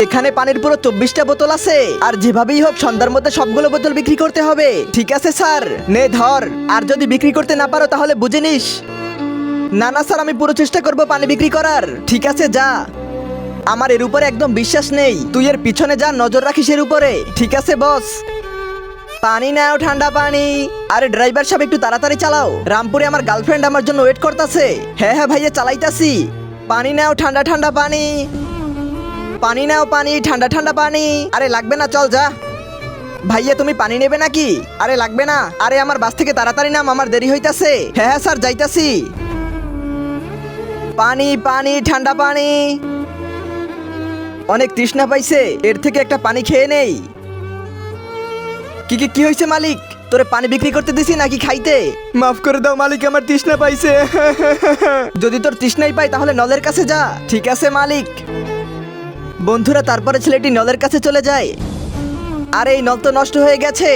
এখানে পানির পুরো 24টা বোতল আছে, আর যেভাবেই হোক সন্ধ্যার মধ্যে সবগুলো বোতল বিক্রি করতে হবে। ঠিক আছে স্যার, নে ধর। আর যদি বিক্রি করতে না পারো তাহলে বুঝে নিস। না না স্যার, আমি পুরো চেষ্টা করব পানি বিক্রি করার। ঠিক আছে, যা। আমার এর উপরে একদম বিশ্বাস নেই, তুই এর পিছনে যা, নজর রাখিস এর উপরে। ঠিক আছে বস। পানি নাও, ঠান্ডা পানি। আরে ড্রাইভার সাহেব, একটু তাড়াতাড়ি চালাও, রামপুরে আমার গার্লফ্রেন্ড আমার জন্য ওয়েট করতেছে। হ্যাঁ হ্যাঁ ভাইয়া, চালাইতাছি। পানি নাও, ঠান্ডা ঠান্ডা পানি। পানি নাও, পানি, ঠান্ডা ঠান্ডা পানি। আরে লাগবে না, চল যা। ভাইয়া তুমি পানি নেবে নাকি? আরে লাগবে না। আরে আমার বাস থেকে তাড়াতাড়ি নাম, আমার দেরি হইতাছে। হ্যাঁ হ্যাঁ স্যার, যাইতাছি। পানি পানি, ঠান্ডা পানি। অনেক তৃষ্ণা পাইছে, এর থেকে একটা পানি খেয়ে নেই। কি কি কি হয়েছে মালিক? তোরে পানি বিক্রি করতে দিছি নাকি খাইতে? মাফ করে দাও মালিক, আমার তৃষ্ণা পাইছে। যদি তোর তৃষ্ণাই পাই তাহলে নলের কাছে যা। ঠিক আছে মালিক। বন্ধুরা, তারপরে ছেলেটি নলের কাছে চলে যায়। আরে এই নল তো নষ্ট হয়ে গেছে।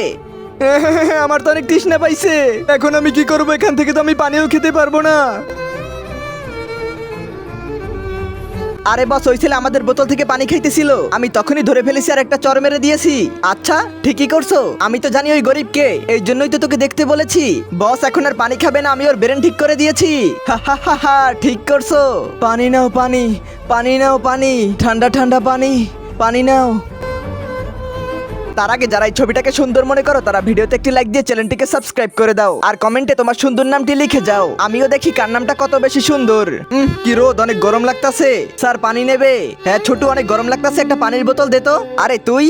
আমার তো অনেক তৃষ্ণা পাইছে, এখন আমি কি করবো? এখান থেকে তো আমি পানিও খেতে পারবো না। আরে বস, ওই ছেলে আমাদের বোতল থেকে পানি খাইতেছিল, আমি তখনই ধরে ফেলেছি আর একটা চর মেরে দিয়েছি। আচ্ছা, ঠিকই করছো, আমি তো জানি ওই গরিবকে, এই জন্যই তো তোকে দেখতে বলেছি। বস এখন আর পানি খাবে না, আমি ওর ব্রেন ঠিক করে দিয়েছি। হা হা হা হা, ঠিক করছো। পানি নাও পানি, পানি নাও পানি, ঠান্ডা ঠান্ডা পানি, পানি নাও। তার আগে যারা এই ছবিটাকে সুন্দর মনে করো তারা ভিডিওতে একটি লাইক দিয়ে চ্যানেলটিকে সাবস্ক্রাইব করে দাও, আর কমেন্টে তোমার সুন্দর নামটি লিখে যাও, আমিও দেখি কার নামটা কত বেশি সুন্দর। কি রোদ, অনেক গরম লাগতাছে। স্যার পানি নেবে? হ্যাঁ ছোটু, অনেক গরম লাগতাছে, একটা পানির বোতল দে তো। আরে তুই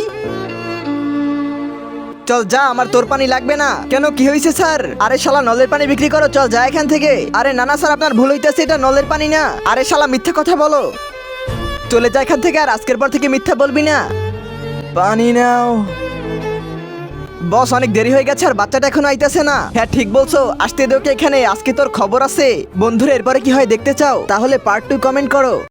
চল যা, আমার তোর পানি লাগবে না। কেন, কি হয়েছে স্যার? আরে শালা, নলের পানি বিক্রি করো, চল যা এখান থেকে। আরে না না স্যার, আপনার ভুল হইতেছে, এটা নলের পানি না। আরে শালা, মিথ্যা কথা বলো, চলে যা এখান থেকে, আর আজকের পর থেকে মিথ্যা বলবি না। পানি নাও। বস অনেক দেরি হয়ে গেছে, আর বাচ্চাটা এখনো আইতেছে না। হ্যাঁ ঠিক বলছো, আসতে দে ওকে এখানে, আজকে তোর খবর আছে। বন্ধুরা, এরপরে কি হয় দেখতে চাও? তাহলে পার্ট 2 কমেন্ট করো।